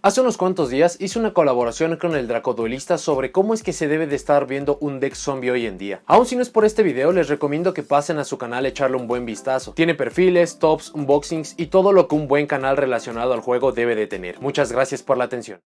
Hace unos cuantos días hice una colaboración con el Dracoduelista sobre cómo es que se debe de estar viendo un deck zombie hoy en día. Aún si no es por este video, les recomiendo que pasen a su canal a echarle un buen vistazo. Tiene perfiles, tops, unboxings y todo lo que un buen canal relacionado al juego debe de tener. Muchas gracias por la atención.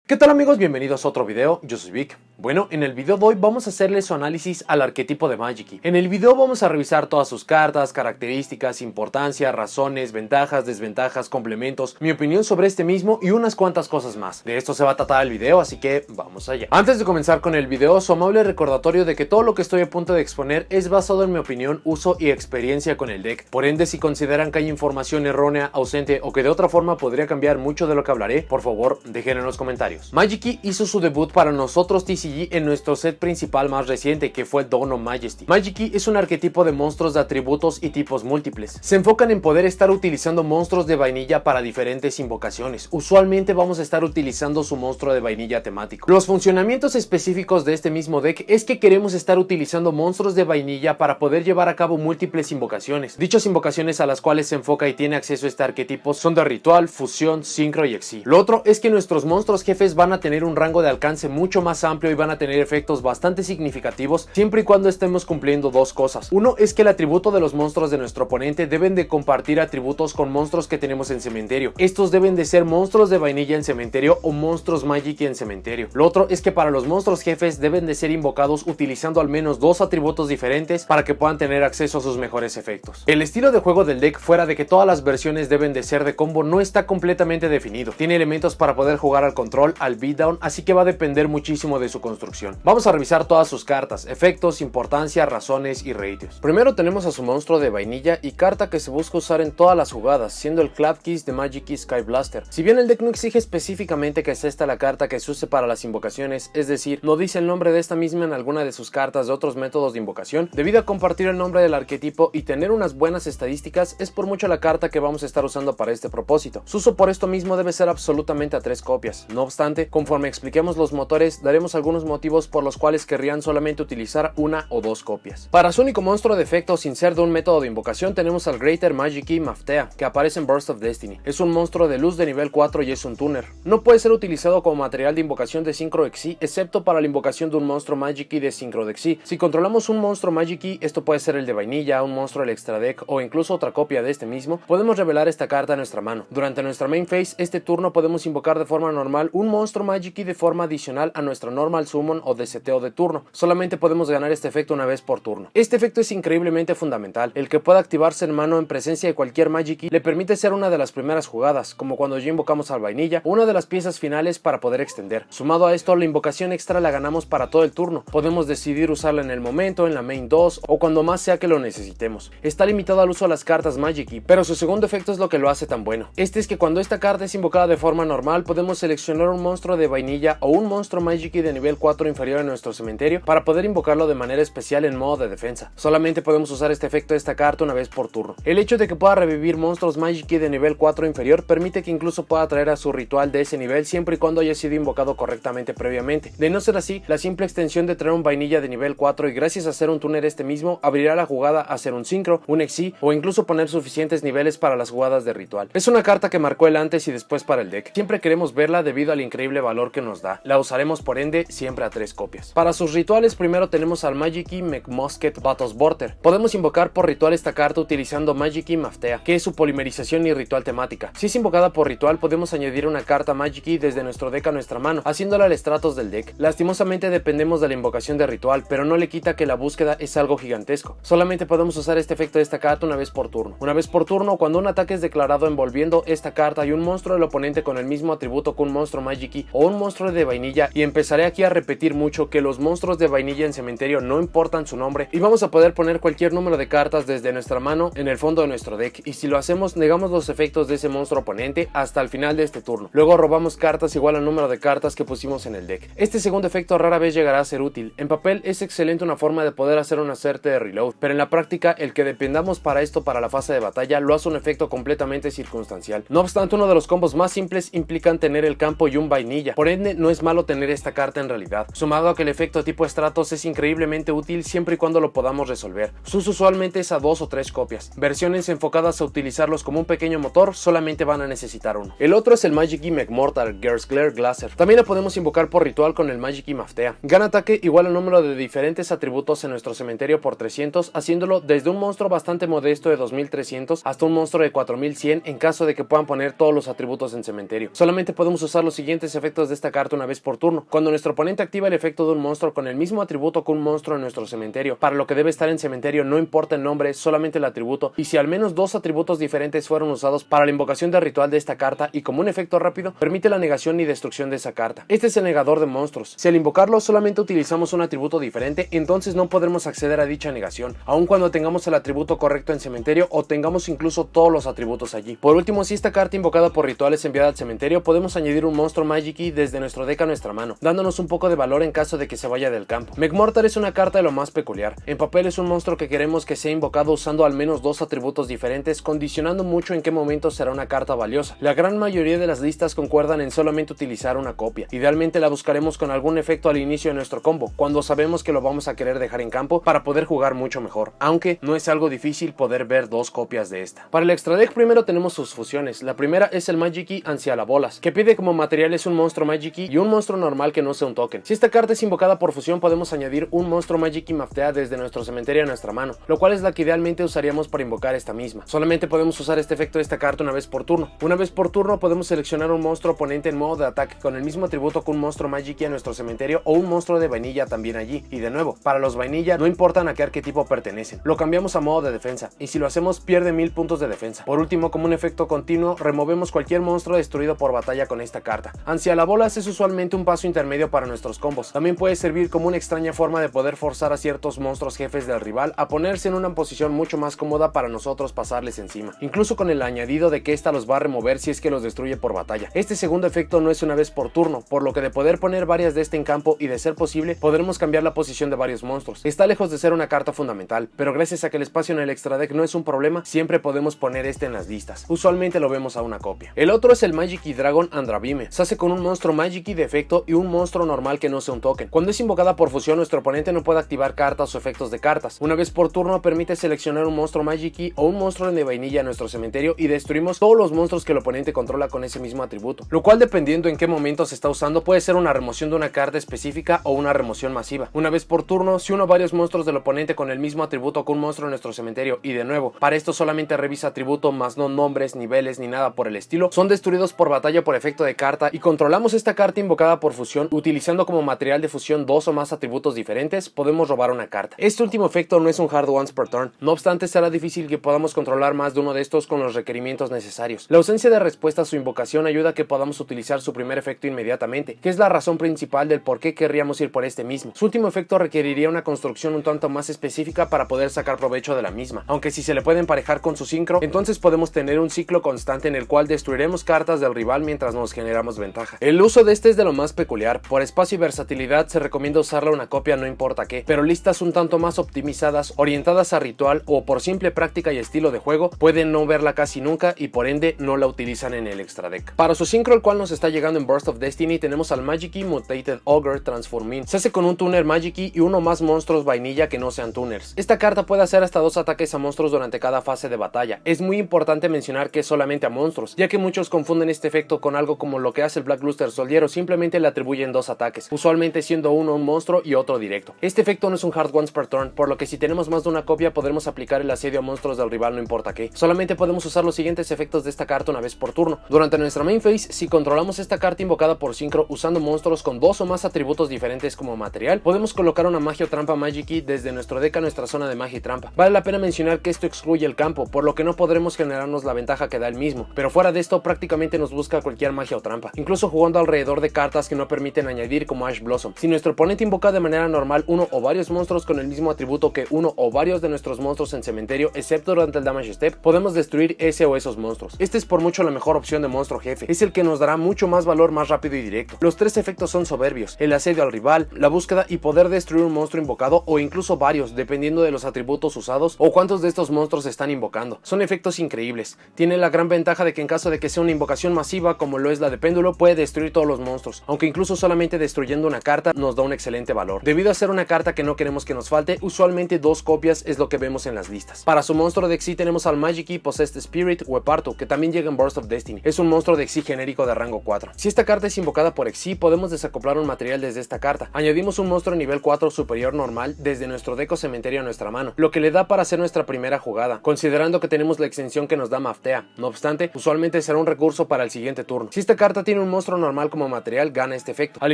¿Qué tal amigos? Bienvenidos a otro video, yo soy Vic. Bueno, en el video de hoy vamos a hacerle su análisis al arquetipo de Magiki. En el video vamos a revisar todas sus cartas, características, importancia, razones, ventajas, desventajas, complementos, mi opinión sobre este mismo y unas cuantas cosas más. De esto se va a tratar el video, así que vamos allá. Antes de comenzar con el video, su amable recordatorio de que todo lo que estoy a punto de exponer es basado en mi opinión, uso y experiencia con el deck. Por ende, si consideran que hay información errónea, ausente o que de otra forma podría cambiar mucho de lo que hablaré, por favor, dejen en los comentarios. Magiki hizo su debut para nosotros TCG en nuestro set principal más reciente, que fue Dawn of Majesty. Magiki es un arquetipo de monstruos de atributos y tipos múltiples. Se enfocan en poder estar utilizando monstruos de vainilla para diferentes invocaciones. Usualmente vamos a estar utilizando su monstruo de vainilla temático. Los funcionamientos específicos de este mismo deck es que queremos estar utilizando monstruos de vainilla para poder llevar a cabo múltiples invocaciones. Dichas invocaciones a las cuales se enfoca y tiene acceso a este arquetipo son de ritual, fusión, sincro y exi. Lo otro es que nuestros monstruos jefes van a tener un rango de alcance mucho más amplio y van a tener efectos bastante significativos siempre y cuando estemos cumpliendo dos cosas. Uno es que el atributo de los monstruos de nuestro oponente deben de compartir atributos con monstruos que tenemos en cementerio. Estos deben de ser monstruos de vainilla en cementerio o monstruos Magiki en cementerio. Lo otro es que para los monstruos jefes deben de ser invocados utilizando al menos dos atributos diferentes para que puedan tener acceso a sus mejores efectos. El estilo de juego del deck, fuera de que todas las versiones deben de ser de combo, no está completamente definido. Tiene elementos para poder jugar al control, al beatdown, así que va a depender muchísimo de su construcción. Vamos a revisar todas sus cartas, efectos, importancia, razones y ratios. Primero tenemos a su monstruo de vainilla y carta que se busca usar en todas las jugadas, siendo el Klapkiss de Magiki Sky Blaster. Si bien el deck no exige específicamente que sea esta la carta que se use para las invocaciones, es decir, no dice el nombre de esta misma en alguna de sus cartas de otros métodos de invocación, debido a compartir el nombre del arquetipo y tener unas buenas estadísticas, es por mucho la carta que vamos a estar usando para este propósito. Su uso por esto mismo debe ser absolutamente a 3 copias. No obstante, conforme expliquemos los motores, daremos algunos motivos por los cuales querrían solamente utilizar una o dos copias. Para su único monstruo de efecto sin ser de un método de invocación tenemos al Greater Magiki Maftea, que aparece en Burst of Destiny. Es un monstruo de luz de nivel 4 y es un tuner. No puede ser utilizado como material de invocación de Synchro Exi, excepto para la invocación de un monstruo Magiki de Synchro Exi. Si controlamos un monstruo Magiki, esto puede ser el de vainilla, un monstruo del extra deck o incluso otra copia de este mismo, podemos revelar esta carta a nuestra mano. Durante nuestra main phase, este turno podemos invocar de forma normal un monstruo Magiki de forma adicional a nuestra normal summon o de seteo de turno. Solamente podemos ganar este efecto una vez por turno. Este efecto es increíblemente fundamental. El que pueda activarse en mano en presencia de cualquier Magiki le permite ser una de las primeras jugadas, como cuando ya invocamos al vainilla, o una de las piezas finales para poder extender. Sumado a esto, la invocación extra la ganamos para todo el turno. Podemos decidir usarla en el momento, en la main 2 o cuando más sea que lo necesitemos. Está limitado al uso de las cartas Magiki, pero su segundo efecto es lo que lo hace tan bueno. Este es que cuando esta carta es invocada de forma normal, podemos seleccionar un monstruo de vainilla o un monstruo Magiki de nivel 4 inferior en nuestro cementerio para poder invocarlo de manera especial en modo de defensa. Solamente podemos usar este efecto de esta carta una vez por turno. El hecho de que pueda revivir monstruos Magiki de nivel 4 inferior permite que incluso pueda traer a su ritual de ese nivel siempre y cuando haya sido invocado correctamente previamente. De no ser así, la simple extensión de traer un vainilla de nivel 4 y gracias a hacer un tuner este mismo, abrirá la jugada a hacer un sincro, un exi o incluso poner suficientes niveles para las jugadas de ritual. Es una carta que marcó el antes y después para el deck. Siempre queremos verla debido al increíble valor que nos da. La usaremos por ende siempre a 3 copias. Para sus rituales primero tenemos al Magiki McMusket Batosborter. Podemos invocar por ritual esta carta utilizando Magiki Maftea, que es su polimerización y ritual temática. Si es invocada por ritual podemos añadir una carta Magiki desde nuestro deck a nuestra mano, haciéndola al estratos del deck. Lastimosamente dependemos de la invocación de ritual, pero no le quita que la búsqueda es algo gigantesco. Solamente podemos usar este efecto de esta carta una vez por turno. Una vez por turno, cuando un ataque es declarado envolviendo esta carta y un monstruo del oponente con el mismo atributo que un monstruo Magiki o un monstruo de vainilla, y empezaré aquí a repetir mucho que los monstruos de vainilla en cementerio no importan su nombre y vamos a poder poner cualquier número de cartas desde nuestra mano en el fondo de nuestro deck, y si lo hacemos negamos los efectos de ese monstruo oponente hasta el final de este turno. Luego robamos cartas igual al número de cartas que pusimos en el deck. Este segundo efecto rara vez llegará a ser útil. En papel es excelente una forma de poder hacer una suerte de reload, pero en la práctica el que dependamos para esto para la fase de batalla lo hace un efecto completamente circunstancial. No obstante, uno de los combos más simples implican tener el campo y un un vainilla, por ende no es malo tener esta carta en realidad, sumado a que el efecto tipo estratos es increíblemente útil siempre y cuando lo podamos resolver. Su uso usualmente es a 2 o 3 copias, versiones enfocadas a utilizarlos como un pequeño motor solamente van a necesitar uno. El otro es el Magic Key Megmortar Gersglare Glaser. También la podemos invocar por ritual con el Magic Key Maftea. Gana ataque igual al número de diferentes atributos en nuestro cementerio por 300, haciéndolo desde un monstruo bastante modesto de 2300 hasta un monstruo de 4100 en caso de que puedan poner todos los atributos en cementerio. Solamente podemos usar los siguientes efectos de esta carta una vez por turno. Cuando nuestro oponente activa el efecto de un monstruo con el mismo atributo que un monstruo en nuestro cementerio, para lo que debe estar en cementerio no importa el nombre, solamente el atributo, y si al menos 2 atributos diferentes fueron usados para la invocación de ritual de esta carta y como un efecto rápido, permite la negación y destrucción de esa carta. Este es el negador de monstruos. Si al invocarlo solamente utilizamos un atributo diferente, entonces no podremos acceder a dicha negación, aun cuando tengamos el atributo correcto en cementerio o tengamos incluso todos los atributos allí. Por último, si esta carta invocada por ritual es enviada al cementerio, podemos añadir un monstruo Magic Key desde nuestro deck a nuestra mano, dándonos un poco de valor en caso de que se vaya del campo. Megmortar es una carta de lo más peculiar. En papel es un monstruo que queremos que sea invocado usando al menos 2 atributos diferentes, condicionando mucho en qué momento será una carta valiosa. La gran mayoría de las listas concuerdan en solamente utilizar una copia. Idealmente la buscaremos con algún efecto al inicio de nuestro combo, cuando sabemos que lo vamos a querer dejar en campo para poder jugar mucho mejor, aunque no es algo difícil poder ver 2 copias de esta. Para el extra deck primero tenemos sus fusiones. La primera es el Magic Key Ancialabolas, que pide como materiales un monstruo Magic Key y un monstruo normal que no sea un token. Si esta carta es invocada por fusión, podemos añadir un monstruo Magic Key Maftea desde nuestro cementerio a nuestra mano, lo cual es la que idealmente usaríamos para invocar esta misma. Solamente podemos usar este efecto de esta carta una vez por turno. Una vez por turno podemos seleccionar un monstruo oponente en modo de ataque con el mismo atributo que un monstruo Magic Key a nuestro cementerio o un monstruo de vainilla también allí. Y de nuevo, para los vainilla no importan a qué arquetipo pertenecen, lo cambiamos a modo de defensa, y si lo hacemos pierde 1000 puntos de defensa. Por último, como un efecto continuo, removemos cualquier monstruo destruido por batalla con esta carta. Ancialabolas es usualmente un paso intermedio para nuestros combos. También puede servir como una extraña forma de poder forzar a ciertos monstruos jefes del rival a ponerse en una posición mucho más cómoda para nosotros pasarles encima, incluso con el añadido de que esta los va a remover si es que los destruye por batalla. Este segundo efecto no es una vez por turno, por lo que de poder poner varias de este en campo y de ser posible, podremos cambiar la posición de varios monstruos. Está lejos de ser una carta fundamental, pero gracias a que el espacio en el extra deck no es un problema, siempre podemos poner este en las listas. Usualmente lo vemos a una copia. El otro es el Magic Key Dragon Andravime. Se hace con un monstruo Magic Key de efecto y un monstruo normal que no sea un token. Cuando es invocada por fusión, nuestro oponente no puede activar cartas o efectos de cartas. Una vez por turno permite seleccionar un monstruo Magic Key o un monstruo de vainilla en nuestro cementerio y destruimos todos los monstruos que el oponente controla con ese mismo atributo, lo cual dependiendo en qué momento se está usando puede ser una remoción de una carta específica o una remoción masiva. Una vez por turno, si uno o varios monstruos del oponente con el mismo atributo que un monstruo en nuestro cementerio, y de nuevo, para esto solamente revisa atributo más no nombres, niveles ni nada por el estilo, son destruidos por batalla por efecto de carta y controlamos esta carta invocada por fusión, utilizando como material de fusión 2 o más atributos diferentes, podemos robar una carta. Este último efecto no es un hard once per turn, no obstante será difícil que podamos controlar más de uno de estos con los requerimientos necesarios. La ausencia de respuesta a su invocación ayuda a que podamos utilizar su primer efecto inmediatamente, que es la razón principal del por qué querríamos ir por este mismo. Su último efecto requeriría una construcción un tanto más específica para poder sacar provecho de la misma, aunque si se le puede emparejar con su sincro, entonces podemos tener un ciclo constante en el cual destruiremos cartas del rival mientras nos generamos ventaja. El uso de este es de lo más peculiar. Por espacio y versatilidad se recomienda usarla una copia no importa qué, pero listas un tanto más optimizadas, orientadas a ritual o por simple práctica y estilo de juego, pueden no verla casi nunca y por ende no la utilizan en el extra deck. Para su sincro, el cual nos está llegando en Burst of Destiny, tenemos al Magic Key Mutated Ogre Transformin. Se hace con un tuner Magic Key y uno más monstruos vainilla que no sean tuners. Esta carta puede hacer hasta 2 ataques a monstruos durante cada fase de batalla. Es muy importante mencionar que es solamente a monstruos, ya que muchos confunden este efecto con algo como lo que hace el Black Luster Soldier o simplemente le atribuyen 2 ataques, usualmente siendo uno un monstruo y otro directo. Este efecto no es un hard once per turn, por lo que si tenemos más de una copia podremos aplicar el asedio a monstruos del rival no importa qué. Solamente podemos usar los siguientes efectos de esta carta una vez por turno. Durante nuestra main phase, si controlamos esta carta invocada por sincro usando monstruos con 2 o más atributos diferentes como material, podemos colocar una magia o trampa Magic Key desde nuestro deck a nuestra zona de magia y trampa. Vale la pena mencionar que esto excluye el campo, por lo que no podremos generarnos la ventaja que da el mismo, pero fuera de esto prácticamente nos busca cualquier magia o trampa, incluso jugando alrededor de cartas que no permiten añadir como Ash Blossom. Si nuestro oponente invoca de manera normal uno o varios monstruos con el mismo atributo que uno o varios de nuestros monstruos en cementerio, excepto durante el damage step, podemos destruir ese o esos monstruos. Este es por mucho la mejor opción de monstruo jefe, es el que nos dará mucho más valor más rápido y directo. Los 3 efectos son soberbios: el asedio al rival, la búsqueda y poder destruir un monstruo invocado o incluso varios, dependiendo de los atributos usados o cuántos de estos monstruos están invocando. Son efectos increíbles. Tiene la gran ventaja de que en caso de que sea una invocación masiva como lo es la de péndulo, puede destruir todos los monstruos, aunque incluso solamente destruyendo una carta nos da un excelente valor. Debido a ser una carta que no queremos que nos falte, usualmente 2 copias es lo que vemos en las listas. Para su monstruo de Xyz tenemos al Magic Possessed Spirit o Epartu, que también llega en Burst of Destiny. Es un monstruo de Xyz genérico de rango 4. Si esta carta es invocada por Xyz, podemos desacoplar un material desde esta carta. Añadimos un monstruo nivel 4 superior normal desde nuestro deck o cementerio a nuestra mano, lo que le da para hacer nuestra primera jugada, considerando que tenemos la extensión que nos da Maftea. No obstante, usualmente será un recurso para el siguiente turno. Si esta carta tiene un monstruo normal como material, gana este efecto. Al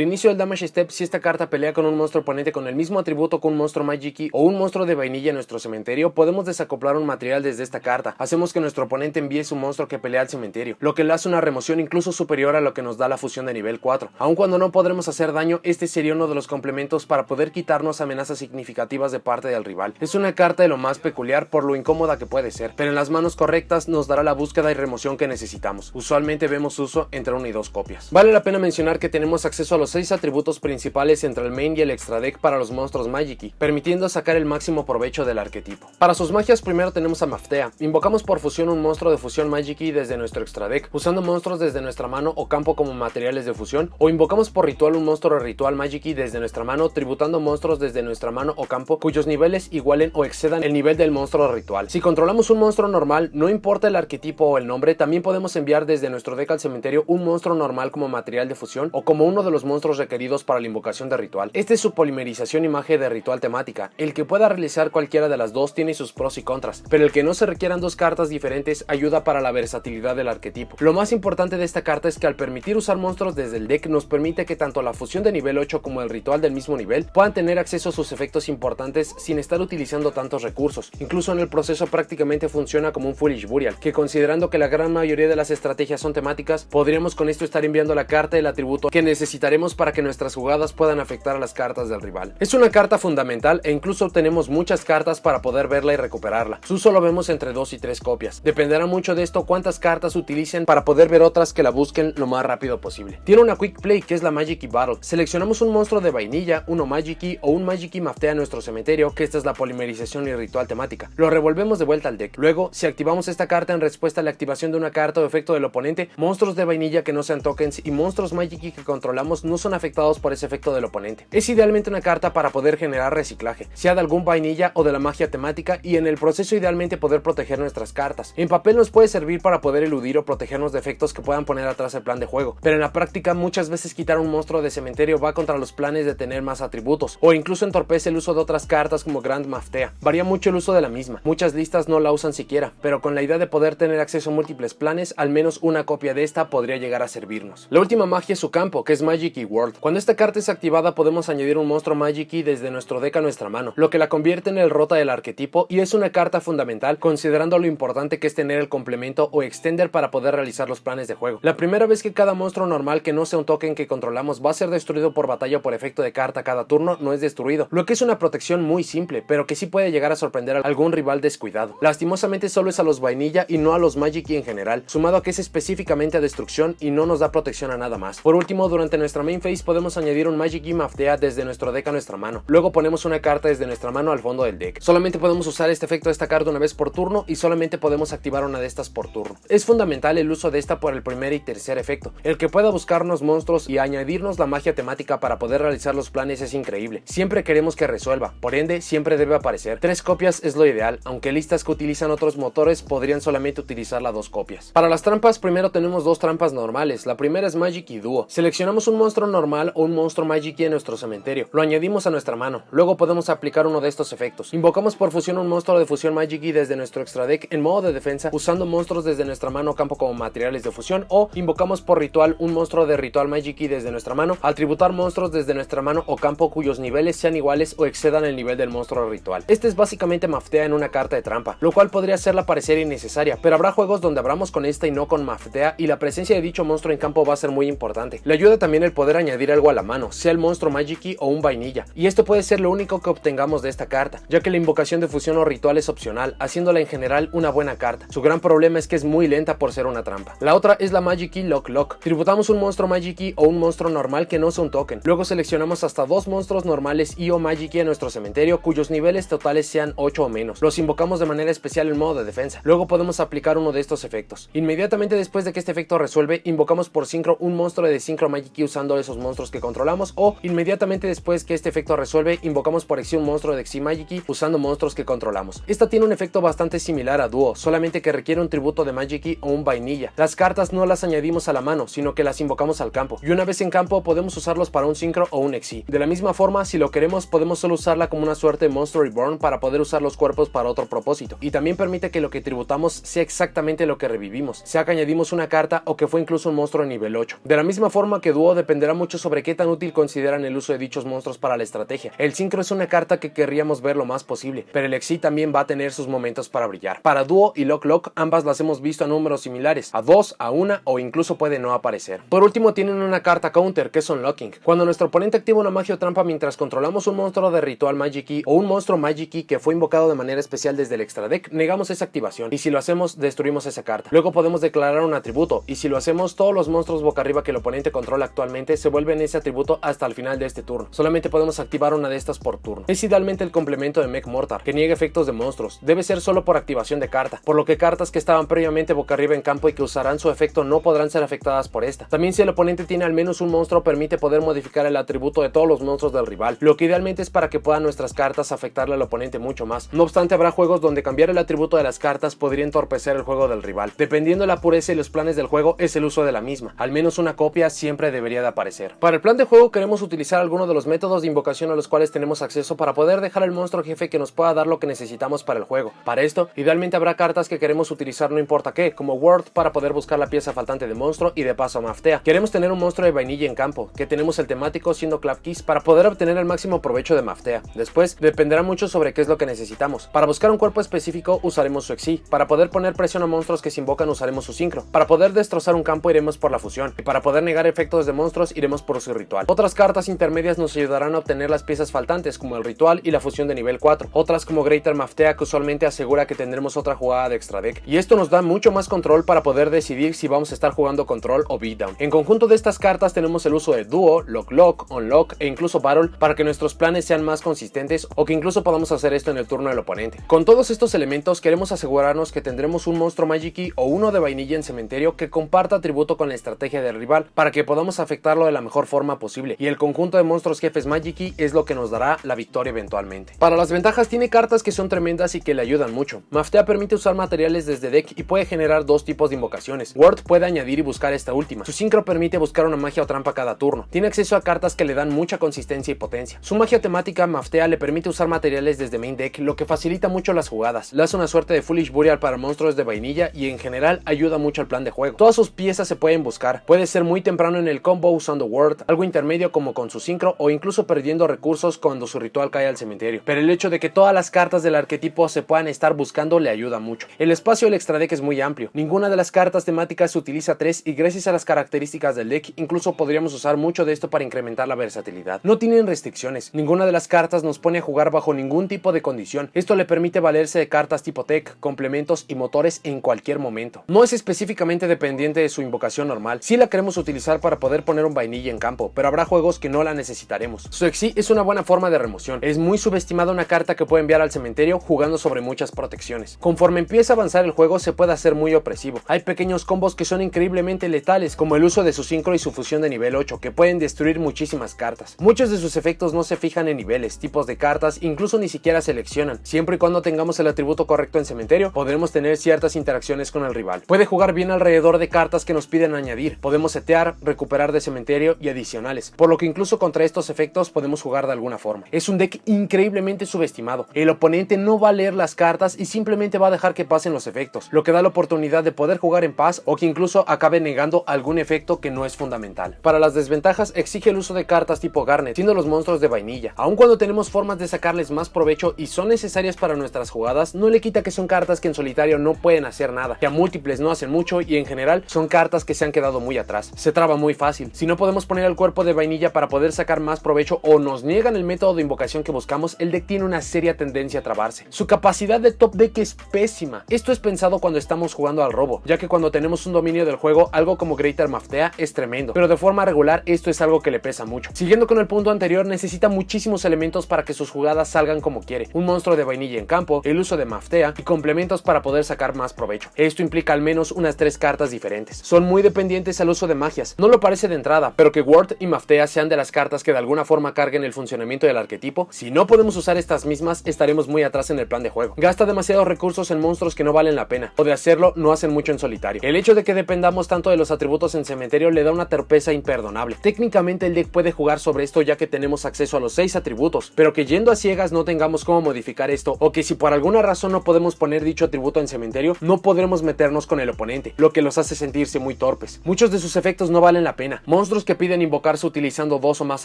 inicio del Damage Step, si esta carta pelea con un monstruo oponente con el mismo atributo que un monstruo Magic o un monstruo de vainilla en nuestro cementerio, podemos desacoplar un material desde esta carta. Hacemos que nuestro oponente envíe su monstruo que pelea al cementerio, lo que le hace una remoción incluso superior a lo que nos da la fusión de nivel 4. Aun cuando no podremos hacer daño, este sería uno de los complementos para poder quitarnos amenazas significativas de parte del rival. Es una carta de lo más peculiar por lo incómoda que puede ser, pero en las manos correctas nos dará la búsqueda y remoción que necesitamos. Usualmente vemos uso entre 1 y 2 copias. Vale la pena mencionar que tenemos acceso a los 6 atributos principales entre el main y el extra deck para los monstruos Magic, permitiendo sacar el máximo provecho del arquetipo. Para sus magias primero tenemos a Maftea. Invocamos por fusión un monstruo de fusión Magic desde nuestro extra deck, usando monstruos desde nuestra mano o campo como materiales de fusión, o invocamos por ritual un monstruo de ritual Magic desde nuestra mano, tributando monstruos desde nuestra mano o campo cuyos niveles igualen o excedan el nivel del monstruo ritual. Si controlamos un monstruo normal, no importa el arquetipo o el nombre, también podemos enviar desde nuestro deck al cementerio un monstruo normal como material de fusión o como uno de los monstruos requeridos para la invocación de ritual. Esta es su polimerización y magia de ritual temática. El que pueda realizar cualquiera de las dos tiene sus pros y contras, pero el que no se requieran 2 cartas diferentes ayuda para la versatilidad del arquetipo. Lo más importante de esta carta es que al permitir usar monstruos desde el deck nos permite que tanto la fusión de nivel 8 como el ritual del mismo nivel puedan tener acceso a sus efectos importantes sin estar utilizando tantos recursos. Incluso en el proceso prácticamente funciona como un Foolish Burial, que considerando que la gran mayoría de las estrategias son temáticas, podríamos con esto estar enviando la carta del atributo que necesitaremos para que nuestras jugadas puedan afectar a las cartas del rival. Es una carta fundamental e incluso obtenemos muchas cartas para poder verla y recuperarla. Su uso lo vemos entre 2 y 3 copias. Dependerá mucho de esto cuántas cartas utilicen para poder ver otras que la busquen lo más rápido posible. Tiene una Quick Play que es la Magic Battle. Seleccionamos un monstruo de vainilla, uno Magic o un Magic Maftea a nuestro cementerio, que esta es la polimerización y ritual temática. Lo revolvemos de vuelta al deck. Luego, si activamos esta carta en respuesta a la activación de una carta o efecto del oponente, monstruos de vainilla que no sean tokens y monstruos Magic que controlamos no son afectados por ese efecto del oponente. Es idealmente una carta para poder generar reciclaje, sea de algún vainilla o de la magia temática, y en el proceso idealmente poder proteger nuestras cartas. En papel nos puede servir para poder eludir o protegernos de efectos que puedan poner atrás el plan de juego, pero en la práctica muchas veces quitar un monstruo de cementerio va contra los planes de tener más atributos, o incluso entorpece el uso de otras cartas como Grand Maftea. Varía mucho el uso de la misma, muchas listas no la usan siquiera, pero con la idea de poder tener acceso a múltiples planes, al menos una copia de esta podría llegar a servirnos. La última magia es su campo, que es Magic World. Cuando esta carta es activada podemos añadir un monstruo Magic desde nuestro deck a nuestra mano, lo que la convierte en el rota del arquetipo, y es una carta fundamental considerando lo importante que es tener el complemento o extender para poder realizar los planes de juego. La primera vez que cada monstruo normal que no sea un token que controlamos va a ser destruido por batalla o por efecto de carta cada turno, no es destruido, lo que es una protección muy simple, pero que sí puede llegar a sorprender a algún rival descuidado. Lastimosamente solo es a los vainilla y no a los Magic en general, sumado a que es específicamente a destrucción y no nos da protección a nada más. Por último, durante nuestra main phase podemos añadir un Magic Maftea desde nuestro deck a nuestra mano. Luego ponemos una carta desde nuestra mano al fondo del deck. Solamente podemos usar este efecto de esta carta una vez por turno y solamente podemos activar una de estas por turno. Es fundamental el uso de esta por el primer y tercer efecto. El que pueda buscarnos monstruos y añadirnos la magia temática para poder realizar los planes es increíble. Siempre queremos que resuelva, por ende siempre debe aparecer. 3 copias es lo ideal, aunque listas que utilizan otros motores podrían solamente utilizar las 2 copias. Para las trampas primero tenemos 2 trampas normales. La primera es Magic y Duo. Seleccionamos un monstruo normal o un monstruo Magic en nuestro cementerio. Lo añadimos a nuestra mano. Luego podemos aplicar uno de estos efectos. Invocamos por fusión un monstruo de fusión Magic desde nuestro extra deck en modo de defensa, usando monstruos desde nuestra mano o campo como materiales de fusión, o invocamos por ritual un monstruo de ritual Magic desde nuestra mano al tributar monstruos desde nuestra mano o campo cuyos niveles sean iguales o excedan el nivel del monstruo ritual. Este es básicamente Maftea en una carta de trampa, lo cual podría hacerla parecer innecesaria, pero habrá juegos donde abramos con esta y no con Maftea, y la presencia de dicho monstruo en campo va a ser muy importante. Le ayuda también el poder añadir algo a la mano, sea el monstruo Magic o un vainilla, y esto puede ser lo único que obtengamos de esta carta, ya que la invocación de fusión o ritual es opcional, haciéndola en general una buena carta. Su gran problema es que es muy lenta por ser una trampa. La otra es la Magic Lock. Tributamos un monstruo Magic o un monstruo normal que no sea un token. Luego seleccionamos hasta 2 monstruos normales y o Magic en nuestro cementerio cuyos niveles totales sean 8 o menos. Los invocamos de manera especial en modo de defensa. Luego podemos aplicar uno de estos efectos. Inmediatamente después de que este efecto resuelve, invocamos por Synchro un monstruo de Synchro Magic Key usando esos monstruos que controlamos, o inmediatamente después que este efecto resuelve, invocamos por Xyz un monstruo de Xyz Magic Key usando monstruos que controlamos. Esta tiene un efecto bastante similar a Duo, solamente que requiere un tributo de Magic Key o un vainilla. Las cartas no las añadimos a la mano, sino que las invocamos al campo, y una vez en campo podemos usarlos para un Synchro o un Xyz. De la misma forma, si lo queremos, podemos solo usarla como una suerte de Monster Reborn para poder usar los cuerpos para otro propósito, y también permite que lo que tributamos sea exactamente lo que revivimos, sea que añadimos una carta o que fue incluso un monstruo de nivel 8. De la misma forma que Duo, dependerá mucho sobre qué tan útil consideran el uso de dichos monstruos para la estrategia. El Synchro es una carta que querríamos ver lo más posible, pero el Xyz también va a tener sus momentos para brillar. Para Duo y Lock ambas las hemos visto a números similares, a 2, a 1 o incluso puede no aparecer. Por último tienen una carta counter que es Unlocking. Cuando nuestro oponente activa una magia o trampa mientras controlamos un monstruo de ritual Magic Key o un monstruo Magic Key que fue invocado de manera especial desde el extra deck, negamos esa activación, y si lo hacemos destruimos esa carta. Luego podemos declarar un atributo, y si lo hacemos todos los monstruos boca arriba que el oponente controla actualmente se vuelven ese atributo hasta el final de este turno. Solamente podemos activar una de estas por turno. Es idealmente el complemento de Mech Mortar, que niega efectos de monstruos. Debe ser solo por activación de carta, por lo que cartas que estaban previamente boca arriba en campo y que usarán su efecto no podrán ser afectadas por esta. También si el oponente tiene al menos un monstruo, permite poder modificar el atributo de todos los monstruos del rival, lo que idealmente es para que puedan nuestras cartas afectarle al oponente mucho más. No obstante, habrá juegos donde cambiar el atributo de las cartas podría entorpecer el juego del rival. Dependiendo de la pureza y los planes del juego, es el uso de la misma. Al menos una copia siempre debería de aparecer. Para el plan de juego queremos utilizar alguno de los métodos de invocación a los cuales tenemos acceso para poder dejar el monstruo jefe que nos pueda dar lo que necesitamos para el juego. Para esto, idealmente habrá cartas que queremos utilizar no importa qué, como Word para poder buscar la pieza faltante de monstruo y de paso Maftea. Queremos tener un monstruo de vainilla en campo, que tenemos el temático siendo Clapkeys para poder obtener el máximo provecho de Maftea. Después, dependerá mucho sobre qué es lo que necesitamos. Para buscar un cuerpo específico usaremos su Xyz, para poder poner presión a monstruos que se invocan usaremos su Synchro, para poder destrozar un campo iremos por la fusión, y para poder negar efectos de monstruos iremos por su ritual. Otras cartas intermedias nos ayudarán a obtener las piezas faltantes como el ritual y la fusión de nivel 4, otras como Greater Maftea que usualmente asegura que tendremos otra jugada de extra deck, y esto nos da mucho más control para poder decidir si vamos a estar jugando control o beatdown. En conjunto de estas cartas tenemos el uso de Duo, Lock, Unlock e incluso Battle para que nuestros planes sean más consistentes o que incluso podamos hacer esto en el turno del oponente. Con todos estos elementos queremos asegurarnos que tendremos un monstruo Magic Key o uno de vainilla en cementerio que comparta atributo con la estrategia del rival para que podamos afectarlo de la mejor forma posible, y el conjunto de monstruos jefes Magic Key es lo que nos dará la victoria eventualmente. Para las ventajas tiene cartas que son tremendas y que le ayudan mucho. Maftea permite usar materiales desde deck y puede generar dos tipos de invocaciones. Word puede añadir y buscar esta última. Su Synchro permite buscar una magia o trampa cada turno. Tiene acceso a cartas que le dan mucha consistencia y potencia. Su magia temática Maftea le permite usar materiales desde main deck, lo que facilita mucho las jugadas. Le hace una suerte de Foolish Burial para monstruos de vainilla y en general ayuda mucho al plan de juego. Todas sus piezas se pueden buscar. Puede ser muy temprano en el combo usando Word, algo intermedio como con su Synchro o incluso perdiendo recursos cuando su ritual cae al cementerio. Pero el hecho de que todas las cartas del arquetipo se puedan estar buscando le ayuda mucho. El espacio del extra deck es muy amplio. Ninguna de las cartas temáticas utiliza 3 y gracias a las características del deck incluso podríamos usar mucho de esto para incrementar la versatilidad. No tienen restricciones. Ninguna de las cartas nos pone a jugar bajo ningún tipo de condición. Esto le permite valerse de cartas tipo tech, complementos y motores en cualquier momento. No es específicamente dependiente de su invocación normal. Sí la queremos utilizar para poder poner un vainilla en campo, pero habrá juegos que no la necesitaremos. Su Xyz es una buena forma de remoción. Es muy subestimada una carta que puede enviar al cementerio jugando sobre muchas protecciones. Conforme empieza a avanzar el juego se puede hacer muy opresivo. Hay pequeños combos que son increíblemente letales, como el uso de su Synchro y su fusión de nivel 8, que pueden destruir muchísimas cartas. Muchos de sus efectos no se fijan en niveles, tipos de cartas, incluso ni siquiera seleccionan. Siempre y cuando tengamos el atributo correcto en cementerio, podremos tener ciertas interacciones con el rival. Puede jugar bien alrededor de cartas que nos piden añadir. Podemos setear, recuperar de cementerio y adicionales, por lo que incluso contra estos efectos podemos jugar de alguna forma. Es un deck increíblemente subestimado. El oponente no va a leer las cartas y simplemente va a dejar que pasen los efectos, lo que da la oportunidad de poder jugar en paz o que incluso acabe negando algún efecto que no es fundamental. Para las desventajas exige el uso de cartas tipo Garnet, siendo los monstruos de vainilla. Aun cuando tenemos formas de sacarles más provecho y son necesarias para nuestras jugadas, no le quita que son cartas que en solitario no pueden hacer nada, que a múltiples no hacen mucho y en general son cartas que se han quedado muy atrás. Se traba muy fácil. Si no podemos poner el cuerpo de vainilla para poder sacar más provecho o nos niegan el método de invocación que buscamos, el deck tiene una seria tendencia a trabarse. Su capacidad de top deck es pésima. Esto es pensado cuando estamos jugando al robo, ya que cuando tenemos un dominio del juego, algo como Greater Maftea es tremendo, pero de forma regular esto es algo que le pesa mucho. Siguiendo con el punto anterior, necesita muchísimos elementos para que sus jugadas salgan como quiere. Un monstruo de vainilla en campo, el uso de Maftea y complementos para poder sacar más provecho. Esto implica al menos unas 3 cartas diferentes. Son muy dependientes pendientes al uso de magias. No lo parece de entrada, pero que Word y Maftea sean de las cartas que de alguna forma carguen el funcionamiento del arquetipo, si no podemos usar estas mismas, estaremos muy atrás en el plan de juego. Gasta demasiados recursos en monstruos que no valen la pena, o de hacerlo no hacen mucho en solitario. El hecho de que dependamos tanto de los atributos en cementerio le da una torpeza imperdonable. Técnicamente el deck puede jugar sobre esto ya que tenemos acceso a los 6 atributos, pero que yendo a ciegas no tengamos cómo modificar esto, o que si por alguna razón no podemos poner dicho atributo en cementerio, no podremos meternos con el oponente, lo que los hace sentirse muy torpes. Muchos de sus efectos no valen la pena. Monstruos que piden invocarse utilizando 2 o más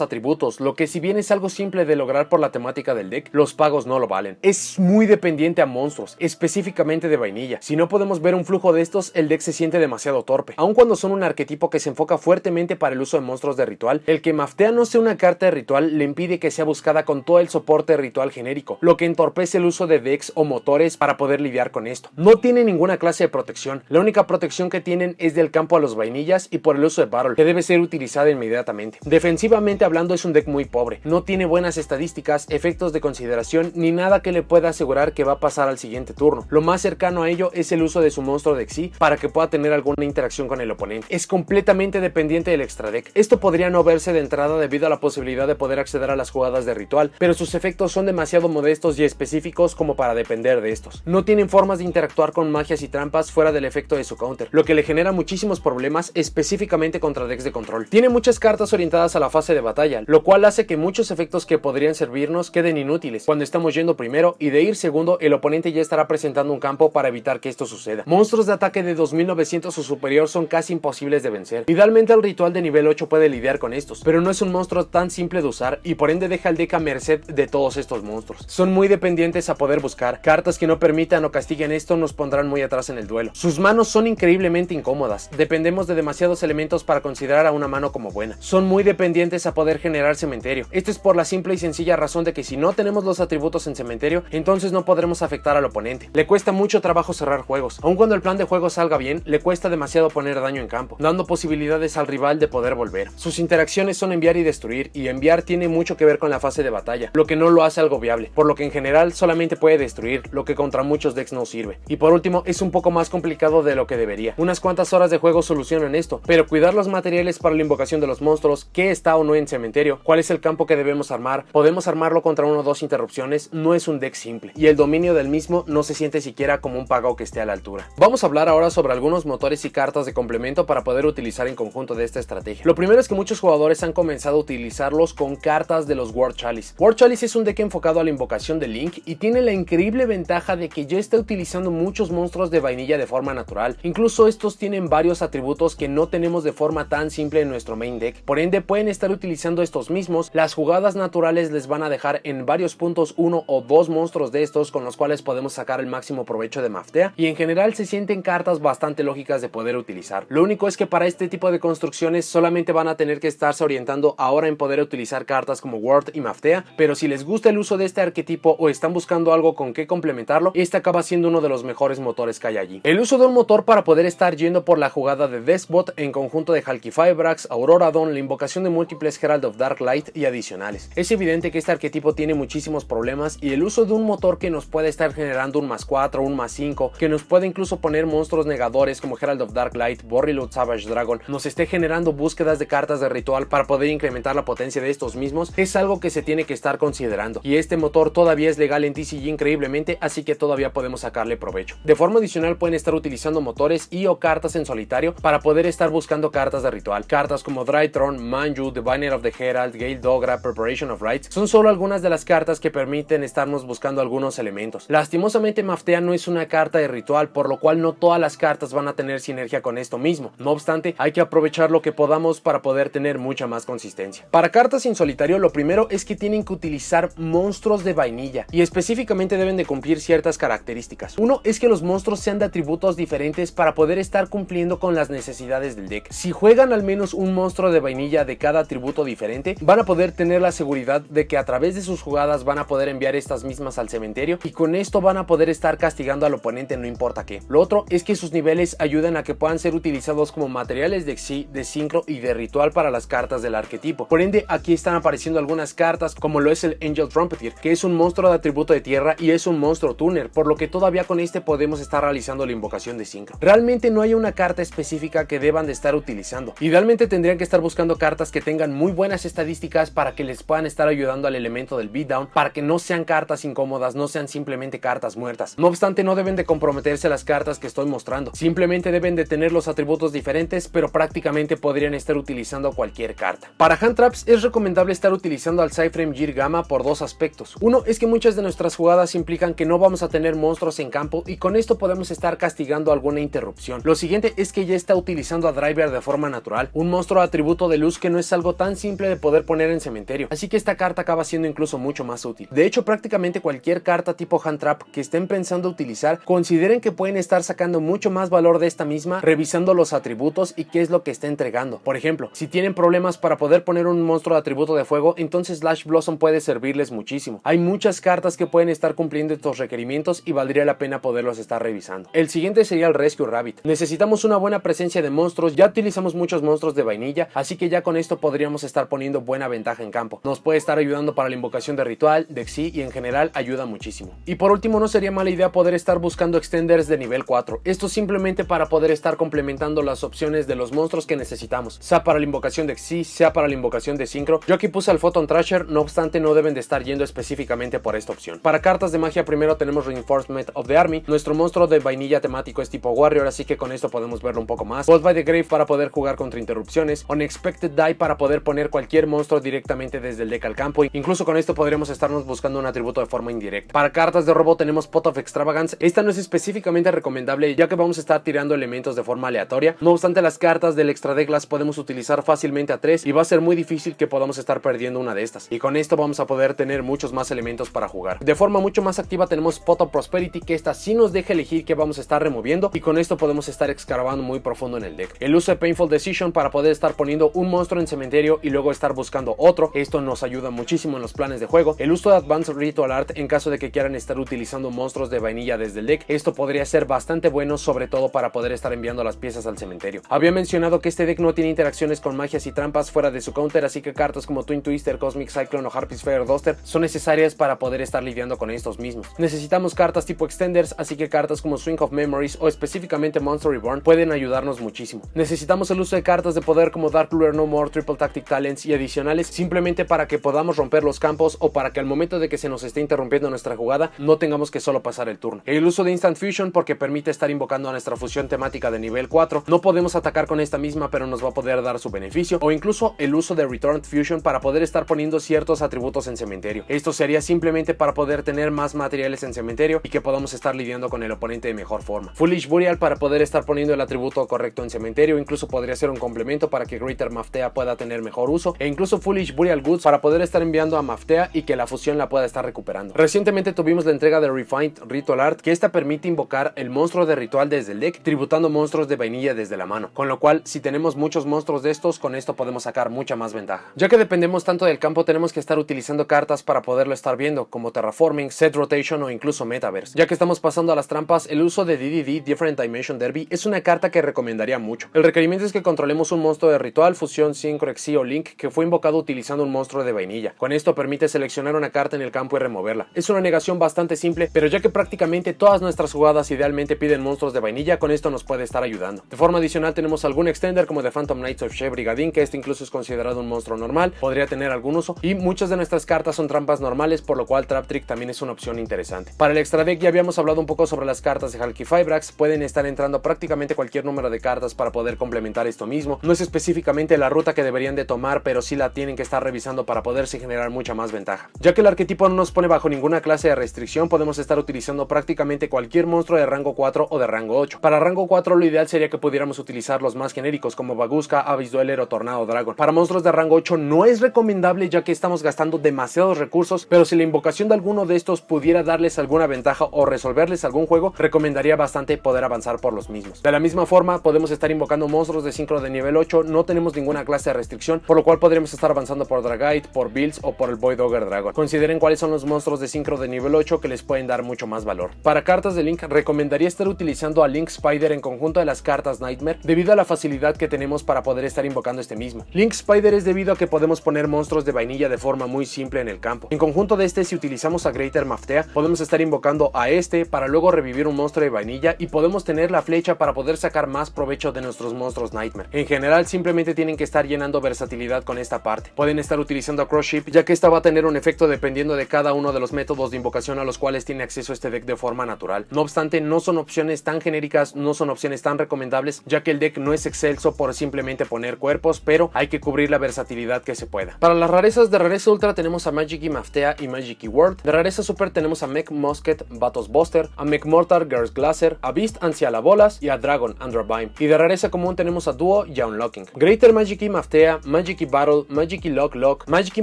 atributos, lo que si bien es algo simple de lograr por la temática del deck, los pagos no lo valen. Es muy dependiente a monstruos, específicamente de vainilla. Si no podemos ver un flujo de estos, el deck se siente demasiado torpe. Aun cuando son un arquetipo que se enfoca fuertemente para el uso de monstruos de ritual, el que Maftea no sea una carta de ritual le impide que sea buscada con todo el soporte ritual genérico, lo que entorpece el uso de decks o motores para poder lidiar con esto. No tiene ninguna clase de protección. La única protección que tienen es del campo a los vainillas y por el uso de Battle, que debe ser utilizada inmediatamente. Defensivamente hablando es un deck muy pobre. No tiene buenas estadísticas, efectos de consideración, ni nada que le pueda asegurar que va a pasar al siguiente turno. Lo más cercano a ello es el uso de su monstruo de Xyz para que pueda tener alguna interacción con el oponente. Es completamente dependiente del extra deck. Esto podría no verse de entrada debido a la posibilidad de poder acceder a las jugadas de ritual, pero sus efectos son demasiado modestos y específicos como para depender de estos. No tienen formas de interactuar con magias y trampas fuera del efecto de su counter, lo que le genera muchísimos problemas específicamente contra decks de control. Tiene muchas cartas orientadas a la fase de batalla, lo cual hace que muchos efectos que podrían servirnos queden inútiles cuando estamos yendo primero, y de ir segundo el oponente ya estará presentando un campo para evitar que esto suceda. Monstruos de ataque de 2900 o superior son casi imposibles de vencer. Idealmente el ritual de nivel 8 puede lidiar con estos, pero no es un monstruo tan simple de usar y por ende deja al deck a merced de todos estos monstruos. Son muy dependientes a poder buscar. Cartas que no permitan o castiguen esto nos pondrán muy atrás en el duelo. Sus manos son increíblemente incómodas. Dependemos de demasiados elementos para considerar a una mano como buena. Son muy dependientes a poder generar cementerio. Esto es por la simple y sencilla razón de que si no tenemos los atributos en cementerio, entonces no podremos afectar al oponente. Le cuesta mucho trabajo cerrar juegos. Aun cuando el plan de juego salga bien, le cuesta demasiado poner daño en campo, dando posibilidades al rival de poder volver. Sus interacciones son enviar y destruir, y enviar tiene mucho que ver con la fase de batalla, lo que no lo hace algo viable, por lo que en general solamente puede destruir, lo que contra muchos decks no sirve. Y por último, es un poco más complicado de lo que debería. Unas cuantas horas de juego solucionan esto, pero cuidar los materiales para la invocación de los monstruos, qué está o no en cementerio, cuál es el campo que debemos armar, podemos armarlo contra 1 o 2 interrupciones, no es un deck simple, y el dominio del mismo no se siente siquiera como un pago que esté a la altura. Vamos a hablar ahora sobre algunos motores y cartas de complemento para poder utilizar en conjunto de esta estrategia. Lo primero es que muchos jugadores han comenzado a utilizarlos con cartas de los War Chalice. War Chalice es un deck enfocado a la invocación de Link y tiene la increíble ventaja de que ya está utilizando muchos monstruos de vainilla de forma natural. Incluso estos tienen varios atributos que no tenemos de forma tan simple en nuestro main deck. Por ende pueden estar utilizando estos mismos. Las jugadas naturales les van a dejar en varios puntos 1 o 2 monstruos de estos con los cuales podemos sacar el máximo provecho de Maftea, y en general se sienten cartas bastante lógicas de poder utilizar. Lo único es que para este tipo de construcciones solamente van a tener que estarse orientando ahora en poder utilizar cartas como Word y Maftea, pero si les gusta el uso de este arquetipo o están buscando algo con que complementarlo, este acaba siendo uno de los mejores motores que hay allí. El uso de un motor para poder estar yendo por la jugada de Despot en conjunto de Halqifibrax, Aurora Dawn, la invocación de múltiples Herald of Dark Light y adicionales. Es evidente que este arquetipo tiene muchísimos problemas y el uso de un motor que nos puede estar generando un +4, un +5, que nos puede incluso poner monstruos negadores como Herald of Dark Light, Borreload Savage Dragon, nos esté generando búsquedas de cartas de ritual para poder incrementar la potencia de estos mismos, es algo que se tiene que estar considerando. Y este motor todavía es legal en TCG increíblemente, así que todavía podemos sacarle provecho. De forma adicional pueden estar utilizando motores y o cartas en solitario para poder estar buscando cartas de ritual. Cartas como Drytron, Manju, Diviner of the Herald, Gale Dogra, Preparation of Rites son solo algunas de las cartas que permiten estarnos buscando algunos elementos. Lastimosamente Maftea no es una carta de ritual, por lo cual no todas las cartas van a tener sinergia con esto mismo. No obstante, hay que aprovechar lo que podamos para poder tener mucha más consistencia. Para cartas en solitario, lo primero es que tienen que utilizar monstruos de vainilla y específicamente deben de cumplir ciertas características. Uno es que los monstruos sean de atributos diferentes para poder estar cumpliendo con las necesidades del deck. Si juegan al menos un monstruo de vainilla de cada atributo diferente, van a poder tener la seguridad de que a través de sus jugadas van a poder enviar estas mismas al cementerio y con esto van a poder estar castigando al oponente no importa qué. Lo otro es que sus niveles ayudan a que puedan ser utilizados como materiales de Xyz, de sincro y de ritual para las cartas del arquetipo. Por ende, aquí están apareciendo algunas cartas como lo es el Angel Trumpeter, que es un monstruo de atributo de tierra y es un monstruo tuner, por lo que todavía con este podemos estar realizando la invocación de sincro. Realmente no hay una carta específica específica que deban de estar utilizando. Idealmente tendrían que estar buscando cartas que tengan muy buenas estadísticas para que les puedan estar ayudando al elemento del beatdown, para que no sean cartas incómodas, no sean simplemente cartas muertas. No obstante, no deben de comprometerse las cartas que estoy mostrando, simplemente deben de tener los atributos diferentes, pero prácticamente podrían estar utilizando cualquier carta. Para hand traps es recomendable estar utilizando al Cyframe Gear Gamma por dos aspectos. Uno es que muchas de nuestras jugadas implican que no vamos a tener monstruos en campo y con esto podemos estar castigando alguna interrupción. Lo siguiente es que ya está utilizando a Driver de forma natural, un monstruo atributo de luz que no es algo tan simple de poder poner en cementerio, así que esta carta acaba siendo incluso mucho más útil. De hecho, prácticamente cualquier carta tipo hand trap que estén pensando utilizar, consideren que pueden estar sacando mucho más valor de esta misma revisando los atributos y qué es lo que está entregando. Por ejemplo, si tienen problemas para poder poner un monstruo de atributo de fuego, entonces Slash Blossom puede servirles muchísimo. Hay muchas cartas que pueden estar cumpliendo estos requerimientos y valdría la pena poderlos estar revisando. El siguiente sería el Rescue Rabbit. Necesitamos una buena presencia de monstruos, ya utilizamos muchos monstruos de vainilla, así que ya con esto podríamos estar poniendo buena ventaja en campo. Nos puede estar ayudando para la invocación de ritual, de Xyz y en general ayuda muchísimo. Y por último, no sería mala idea poder estar buscando extenders de nivel 4. Esto simplemente para poder estar complementando las opciones de los monstruos que necesitamos, sea para la invocación de Xyz, sea para la invocación de Synchro. Yo aquí puse al Photon Thrasher, no obstante no deben de estar yendo específicamente por esta opción. Para cartas de magia primero tenemos Reinforcement of the Army. Nuestro monstruo de vainilla temático es tipo Warrior, así que con esto podemos verlo un poco más. Bolt by the Grave para poder jugar contra interrupciones. Unexpected Die para poder poner cualquier monstruo directamente desde el deck al campo. Incluso con esto podríamos estarnos buscando un atributo de forma indirecta. Para cartas de robo tenemos Pot of Extravagance. Esta no es específicamente recomendable ya que vamos a estar tirando elementos de forma aleatoria. No obstante, las cartas del extra deck las podemos utilizar fácilmente a 3 y va a ser muy difícil que podamos estar perdiendo una de estas. Y con esto vamos a poder tener muchos más elementos para jugar. De forma mucho más activa tenemos Pot of Prosperity, que esta sí nos deja elegir qué vamos a estar removiendo y con esto podemos estar escarbando muy profundo en el deck. El uso de Painful Decision para poder estar poniendo un monstruo en cementerio y luego estar buscando otro. Esto nos ayuda muchísimo en los planes de juego. El uso de Advanced Ritual Art en caso de que quieran estar utilizando monstruos de vainilla desde el deck. Esto podría ser bastante bueno, sobre todo para poder estar enviando las piezas al cementerio. Había mencionado que este deck no tiene interacciones con magias y trampas fuera de su counter, así que cartas como Twin Twister, Cosmic Cyclone o Harpy's Fire Duster son necesarias para poder estar lidiando con estos mismos. Necesitamos cartas tipo Extenders, así que cartas como Swing of Memories o específicamente Monster Reborn pueden ayudarnos muchísimo. Necesitamos el uso de cartas de poder como Dark Lure No More, Triple Tactic Talents y adicionales, simplemente para que podamos romper los campos o para que al momento de que se nos esté interrumpiendo nuestra jugada no tengamos que solo pasar el turno. El uso de Instant Fusion porque permite estar invocando a nuestra fusión temática de nivel 4. No podemos atacar con esta misma, pero nos va a poder dar su beneficio. O incluso el uso de Returned Fusion para poder estar poniendo ciertos atributos en cementerio. Esto sería simplemente para poder tener más materiales en cementerio y que podamos estar lidiando con el oponente de mejor forma. Foolish Burial para poder estar poniendo el atributo correcto en cementerio. Incluso podría ser un complemento para que Greater Maftea pueda tener mejor uso. E incluso Foolish Burial Goods para poder estar enviando a Maftea y que la fusión la pueda estar recuperando. Recientemente tuvimos la entrega de Refined Ritual Art, que esta permite invocar el monstruo de ritual desde el deck, tributando monstruos de vainilla desde la mano. Con lo cual, si tenemos muchos monstruos de estos, con esto podemos sacar mucha más ventaja. Ya que dependemos tanto del campo, tenemos que estar utilizando cartas para poderlo estar viendo, como Terraforming, Set Rotation o incluso Metaverse. Ya que estamos pasando a las trampas, el uso de DDD, Different Dimension Derby, es una carta que recomendaría mucho. El requerimiento es que controlemos un monstruo de ritual, fusión, Synchro, Xyz o Link que fue invocado utilizando un monstruo de vainilla. Con esto permite seleccionar una carta en el campo y removerla. Es una negación bastante simple, pero ya que prácticamente todas nuestras jugadas idealmente piden monstruos de vainilla, con esto nos puede estar ayudando. De forma adicional tenemos algún extender como The Phantom Knights of Shea Brigadine, que este incluso es considerado un monstruo normal, podría tener algún uso, y muchas de nuestras cartas son trampas normales, por lo cual Trap Trick también es una opción interesante. Para el extra deck ya habíamos hablado un poco sobre las cartas de Hulky Fibrax, pueden estar entrando prácticamente cualquier número de cartas para poder complementar esto mismo. No es específicamente la ruta que deberían de tomar, pero sí la tienen que estar revisando para poderse generar mucha más ventaja. Ya que el arquetipo no nos pone bajo ninguna clase de restricción, podemos estar utilizando prácticamente cualquier monstruo de rango 4 o de rango 8. Para rango 4 lo ideal sería que pudiéramos utilizar los más genéricos como Baguska, Abyss Dweller o Tornado Dragon. Para monstruos de rango 8 no es recomendable ya que estamos gastando demasiados recursos, pero si la invocación de alguno de estos pudiera darles alguna ventaja o resolverles algún juego, recomendaría bastante poder avanzar por los mismos. De la misma forma podemos estar invocando monstruos de Synchro de nivel 8, no tenemos ninguna clase de restricción, por lo cual podríamos estar avanzando por Dragite, por Bills o por el Void Ogre Dragon. Consideren cuáles son los monstruos de Synchro de nivel 8 que les pueden dar mucho más valor. Para cartas de Link recomendaría estar utilizando a Link Spider en conjunto de las cartas Nightmare debido a la facilidad que tenemos para poder estar invocando este mismo. Link Spider es debido a que podemos poner monstruos de vainilla de forma muy simple en el campo. En conjunto de este, si utilizamos a Greater Maftea, podemos estar invocando a este para luego revivir un monstruo de vainilla y podemos tener la flecha para poder sacar más más provecho de nuestros monstruos Nightmare. En general simplemente tienen que estar llenando versatilidad con esta parte. Pueden estar utilizando a Crush Ship, ya que esta va a tener un efecto dependiendo de cada uno de los métodos de invocación a los cuales tiene acceso este deck de forma natural. No obstante, no son opciones tan genéricas, no son opciones tan recomendables, ya que el deck no es excelso por simplemente poner cuerpos, pero hay que cubrir la versatilidad que se pueda. Para las rarezas, de rareza ultra tenemos a Magic Maftea y Magic Word. De rareza super tenemos a Mech Musket, Vatos Buster, a Mech Mortar, Girls Glaser, a Beast Anciala Bolas y a Dragon Andrabime. Y de rareza común tenemos a Duo y a Unlocking. Greater Magic Maftea, Magic Battle, Magic Lock, Magic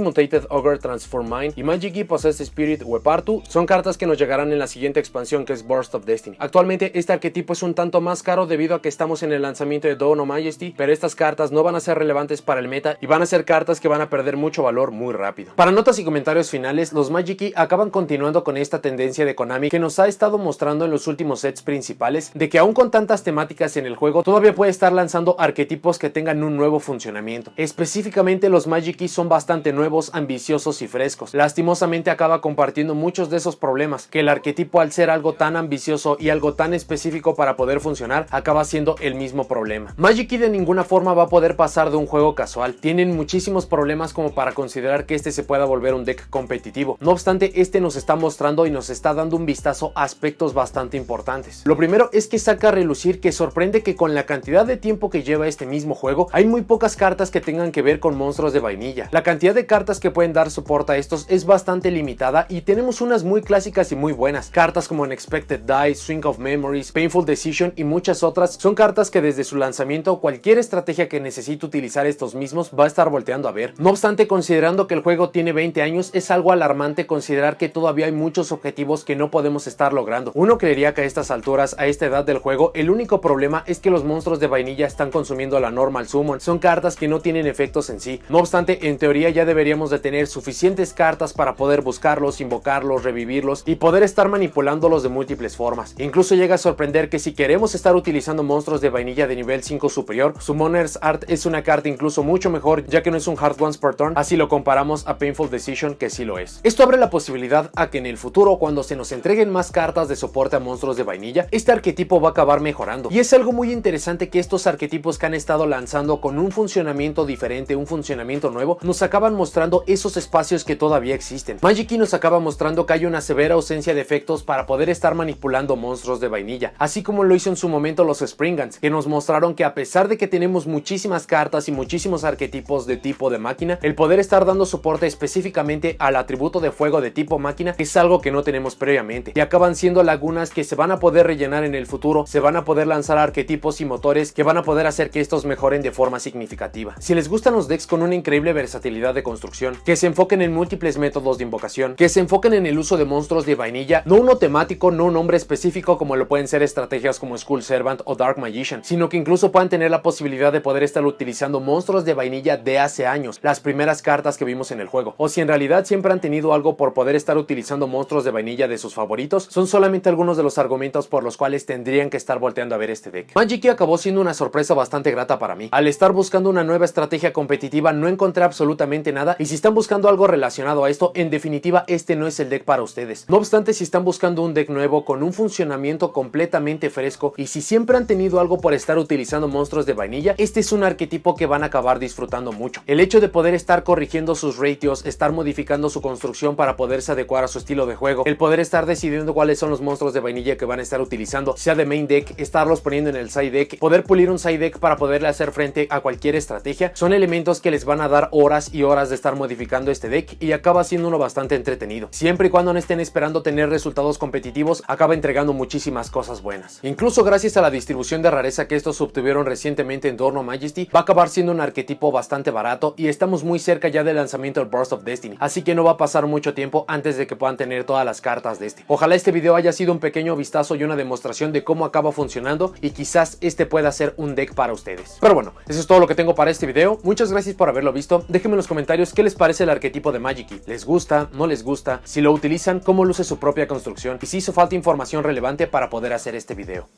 Mutated Ogre Transform Mind y Magic Possessed Spirit Wepartu son cartas que nos llegarán en la siguiente expansión, que es Burst of Destiny. Actualmente este arquetipo es un tanto más caro debido a que estamos en el lanzamiento de Dawn of Majesty, pero estas cartas no van a ser relevantes para el meta y van a ser cartas que van a perder mucho valor muy rápido. Para notas y comentarios finales, los Magic acaban continuando con esta tendencia de Konami que nos ha estado mostrando en los últimos sets principales, de que aún con tantas temáticas en el juego todavía puede estar lanzando arquetipos que tengan un nuevo funcionamiento. Específicamente los Magic son bastante nuevos, ambiciosos y frescos. Lastimosamente acaba compartiendo muchos de esos problemas, que el arquetipo, al ser algo tan ambicioso y algo tan específico para poder funcionar, acaba siendo el mismo problema. Magic de ninguna forma va a poder pasar de un juego casual. Tienen muchísimos problemas como para considerar que este se pueda volver un deck competitivo. No obstante, este nos está mostrando y nos está dando un vistazo a aspectos bastante importantes. Lo primero es que saca a relucir que sorprende que con la cantidad de tiempo que lleva este mismo juego, hay muy pocas cartas que tengan que ver con monstruos de vainilla. La cantidad de cartas que pueden dar soporte a estos es bastante limitada y tenemos unas muy clásicas y muy buenas. Cartas como Unexpected Die, Swing of Memories, Painful Decision y muchas otras son cartas que desde su lanzamiento cualquier estrategia que necesite utilizar estos mismos va a estar volteando a ver. No obstante, considerando que el juego tiene 20 años, es algo alarmante considerar que todavía hay muchos objetivos que no podemos estar logrando. Uno creería que a estas alturas, a esta edad del juego, el único problema es que los monstruos de vainilla están consumiendo la Normal Summon. Son cartas que no tienen efectos en sí. No obstante, en teoría ya deberíamos de tener suficientes cartas para poder buscarlos, invocarlos, revivirlos y poder estar manipulándolos de múltiples formas. Incluso llega a sorprender que si queremos estar utilizando monstruos de vainilla de nivel 5 superior, Summoner's Art es una carta incluso mucho mejor, ya que no es un hard once per turn, así lo comparamos a Painful Decision, que sí lo es. Esto abre la posibilidad a que en el futuro, cuando se nos entreguen más cartas de soporte a monstruos de vainilla, este arquetipo va a acabar mejorando. Y es algo muy interesante que estos arquetipos que han estado lanzando con un funcionamiento diferente, un funcionamiento nuevo, nos acaban mostrando esos espacios que todavía existen. Magic nos acaba mostrando que hay una severa ausencia de efectos para poder estar manipulando monstruos de vainilla, así como lo hizo en su momento los Springans, que nos mostraron que a pesar de que tenemos muchísimas cartas y muchísimos arquetipos de tipo de máquina, el poder estar dando soporte específicamente al atributo de fuego de tipo máquina es algo que no tenemos previamente, y acaban siendo lagunas que se van a poder rellenar en el futuro. Se van a poder lanzar arquetipos y motores que van a poder hacer que estos mejoren de forma significativa. Si les gustan los decks con una increíble versatilidad de construcción, que se enfoquen en múltiples métodos de invocación, que se enfoquen en el uso de monstruos de vainilla, no uno temático, no un nombre específico como lo pueden ser estrategias como Skull Servant o Dark Magician, sino que incluso puedan tener la posibilidad de poder estar utilizando monstruos de vainilla de hace años, las primeras cartas que vimos en el juego, o si en realidad siempre han tenido algo por poder estar utilizando monstruos de vainilla de sus favoritos, son solamente algunos de los argumentos por los cuales tendrían que estar volteando a ver este deck. Magic acabó siendo una sorpresa bastante grata para mí. Al estar buscando una nueva estrategia competitiva no encontré absolutamente nada, y si están buscando algo relacionado a esto, en definitiva este no es el deck para ustedes. No obstante, si están buscando un deck nuevo con un funcionamiento completamente fresco, y si siempre han tenido algo por estar utilizando monstruos de vainilla, este es un arquetipo que van a acabar disfrutando mucho. El hecho de poder estar corrigiendo sus ratios, estar modificando su construcción para poderse adecuar a su estilo de juego, el poder estar decidiendo cuáles son los monstruos de vainilla que van a estar utilizando, sea de main deck, estarlos poniendo en el side deck, poder pulir un side deck para poderle hacer frente a cualquier estrategia, son elementos que les van a dar horas y horas de estar modificando este deck, y acaba siendo uno bastante entretenido. Siempre y cuando no estén esperando tener resultados competitivos, acaba entregando muchísimas cosas buenas. Incluso gracias a la distribución de rareza que estos obtuvieron recientemente en Dawn of Majesty, va a acabar siendo un arquetipo bastante barato, y estamos muy cerca ya del lanzamiento del Burst of Destiny, así que no va a pasar mucho tiempo antes de que puedan tener todas las cartas de este. Ojalá este video haya sido un pequeño vistazo y una demostración de cómo acaba funcionando, y quizás este pueda ser un deck para ustedes. Pero bueno, eso es todo lo que tengo para este video. Muchas gracias por haberlo visto. Déjenme en los comentarios qué les parece el arquetipo de Magic. ¿Les gusta? ¿No les gusta? Si lo utilizan, ¿cómo luce su propia construcción? Y si hizo falta información relevante para poder hacer este video.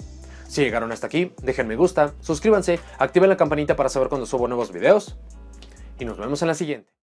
Si llegaron hasta aquí, dejen me gusta, suscríbanse, activen la campanita para saber cuando subo nuevos videos, y nos vemos en la siguiente.